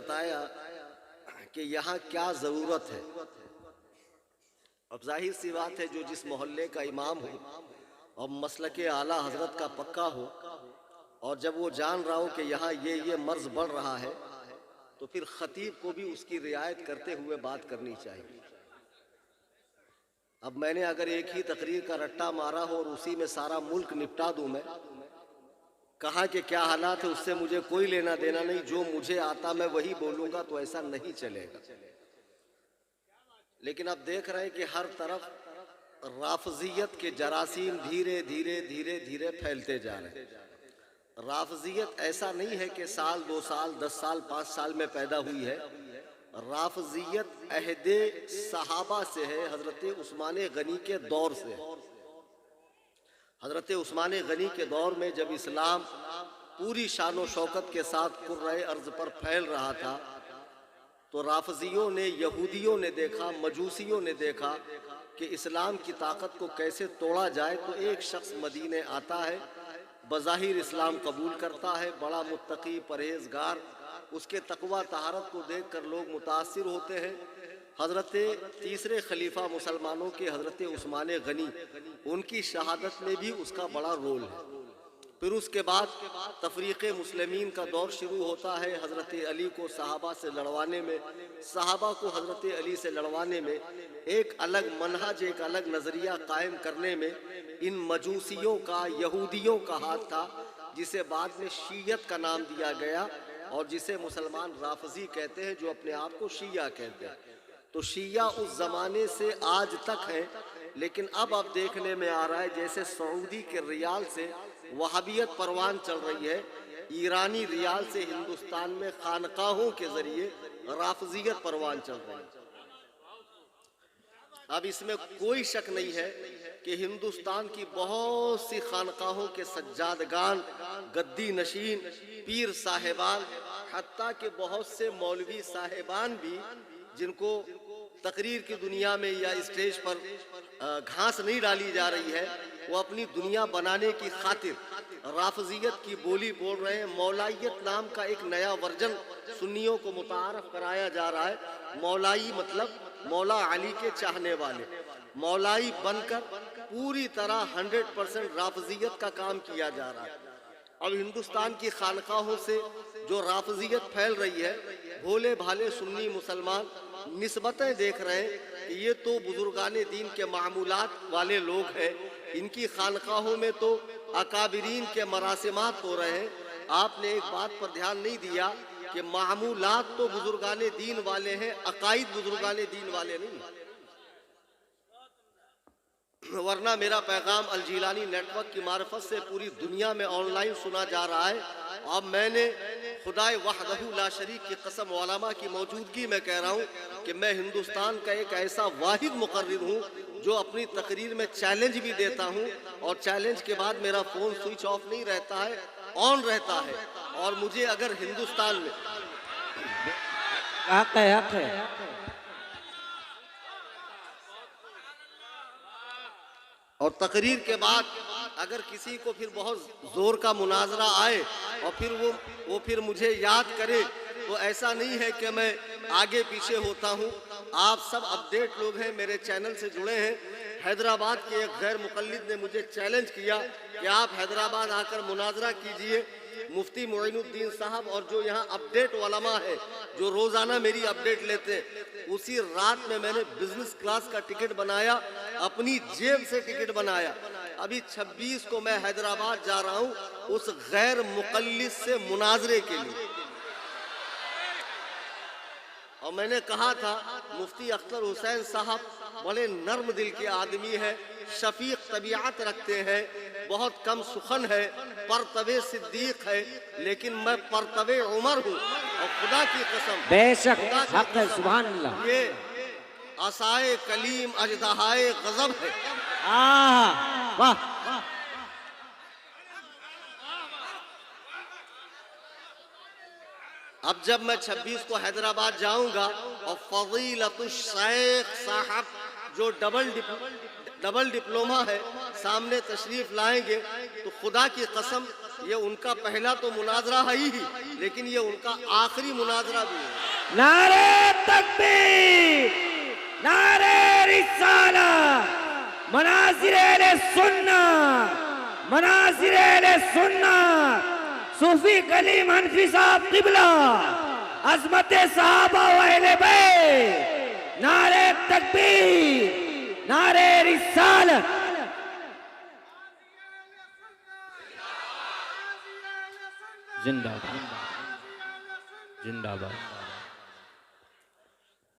बताया कि यहाँ क्या ज़रूरत है। अब जाहिर सी बात है, जो जिस मोहल्ले का इमाम हो और मसलके आला हजरत का पक्का हो, और जब वो जान रहा हो कि यहाँ ये मर्ज बढ़ रहा है, तो फिर खतीब को भी उसकी रियायत करते हुए बात करनी चाहिए। अब मैंने अगर एक ही तकरीर का रट्टा मारा हो और उसी में सारा मुल्क निपटा दूं, मैं कहा कि क्या हालात है उससे मुझे कोई लेना देना नहीं, जो मुझे आता मैं वही बोलूंगा, तो ऐसा नहीं चलेगा। लेकिन अब देख रहे हैं कि हर तरफ राफजियत के जरासीम धीरे धीरे धीरे धीरे फैलते जा रहे हैं। राफजियत ऐसा नहीं है कि साल 2 साल 10 साल 5 साल में पैदा हुई है। राफजियत अहदे सहाबा से है, हजरत उस्मान गनी के दौर से है। हजरत उस्मान गनी के दौर में जब इस्लाम पूरी शान शौकत के साथ कुर्रे अर्ज पर फैल रहा था, तो राफजियों ने, यहूदियों ने देखा, मजूसियों ने देखा कि इस्लाम की ताकत को कैसे तोड़ा जाए। तो एक शख्स मदीने आता है, बज़ाहिर इस्लाम कबूल करता है, बड़ा मुत्तकी परहेजगार, उसके तकवा तहारत को देखकर लोग मुतासिर होते हैं। हज़रत तीसरे खलीफा मुसलमानों के हज़रत उस्मान गनी, उनकी शहादत में भी उसका बड़ा रोल है। फिर उसके बाद तफरीक़ मुस्लिमीन का दौर शुरू होता है। हज़रत अली को सहाबा से लड़वाने में, सहाबा को हज़रत अली से लड़वाने में, एक अलग मनहज, एक अलग नज़रिया कायम करने में इन मजूसियों का, यहूदियों का हाथ था, जिसे बाद में शीयत का नाम दिया गया और जिसे मुसलमान राफजी कहते हैं, जो अपने आप को शिया कहते हैं। तो शिया उस ज़माने से आज तक है, लेकिन अब देखने में आ रहा है जैसे सऊदी के रियाल से वहाबियत परवान चल रही है, ईरानी रियाल से हिंदुस्तान में खानकाहों के जरिए राफजियत परवान चल रही है। अब इसमें कोई शक नहीं है कि हिंदुस्तान की बहुत सी खानकाहों के सज्जादगान, गद्दी नशीन, पीर साहेबान, हत्ता के बहुत से मौलवी साहेबान भी, जिनको तकरीर की दुनिया में या स्टेज पर घास नहीं डाली जा रही है, वो अपनी दुनिया बनाने की खातिर राफजियत की बोली बोल रहे हैं। मौलाइयत नाम का एक नया वर्जन सुन्नियों को मुतारफ कराया जा रहा है। मौलाई मतलब मौला अली के चाहने वाले। मौलाई बनकर पूरी तरह 100% राफजियत का काम किया जा रहा है। अब हिंदुस्तान की खानकाहों से जो राफजियत फैल रही है, भोले भाले सुन्नी मुसलमान निस्बतें देख रहे हैं कि ये तो बुजुर्गाने दीन के मामूलात वाले लोग हैं, इनकी खानकाहों में तो अकाबिरीन के मरासिमात हो रहे हैं। आपने एक बात पर ध्यान नहीं दिया कि मामूलात तो बुजुर्गाने दीन वाले हैं, अकाइद बुजुर्गाने दीन वाले नहीं। वरना मेरा पैगाम अल जिलानी नेटवर्क की मार्फत से पूरी दुनिया में ऑनलाइन सुना जा रहा है। अब मैंने खुदाए वहदहू ला शरीक की कसम उलमा की मौजूदगी में कह रहा हूँ कि मैं हिंदुस्तान का एक ऐसा वाहिद मुकर्रिर हूँ जो अपनी तकरीर में चैलेंज भी देता हूँ, और चैलेंज के बाद मेरा फ़ोन स्विच ऑफ नहीं रहता है, ऑन रहता है। और मुझे अगर हिंदुस्तान में और तकरीर के बाद अगर किसी को फिर बहुत जोर का मुनाजरा आए और फिर मुझे याद करे, तो ऐसा नहीं है कि मैं आगे पीछे होता हूँ। आप सब अपडेट लोग हैं, मेरे चैनल से जुड़े हैं। हैदराबाद के एक गैर मुकल्लिद ने मुझे चैलेंज किया कि आप हैदराबाद आकर मुनाजरा कीजिए। मुफ्ती मोइनुद्दीन साहब और जो यहाँ अपडेट उलमा है, जो रोज़ाना मेरी अपडेट लेते हैं, उसी रात में मैंने बिजनेस क्लास का टिकट बनाया, अपनी जेब से टिकट बनाया। अभी 26 को मैं हैदराबाद जा रहा हूँ उस गैर मुकल्लिद से मुनाजरे के लिए। और मैंने कहा था मुफ्ती अख्तर हुसैन साहब बड़े नर्म दिल के आदमी है, शफीक तबीयत रखते हैं, बहुत कम सुखन है, परतबे सिद्दीक है, लेकिन मैं परतबे उमर हूँ। और खुदा की कसम, बेशक हक है, सुभान अल्लाह, ये असाए कलीम अजदहाए गजब है। वाह। अब जब मैं 26 को हैदराबाद जाऊंगा और फजीलतुश शेख साहब जो डबल डिप्लोमा है सामने तशरीफ लाएंगे, तो खुदा की कसम ये उनका पहला तो मुनाजरा है ही, लेकिन ये उनका आखिरी मुनाजरा भी है। नारे तकबीर, नारे रिसालत, मनासिर अहले सुन्नत, मनासिर अहले सुन्नत, सूफी कलीम हनफी साहब किबला, अज़मत सहाबा व अहले बैत, नारे तकबीर, नारे रिसालत। जिंदाबाद, जिंदाबाद।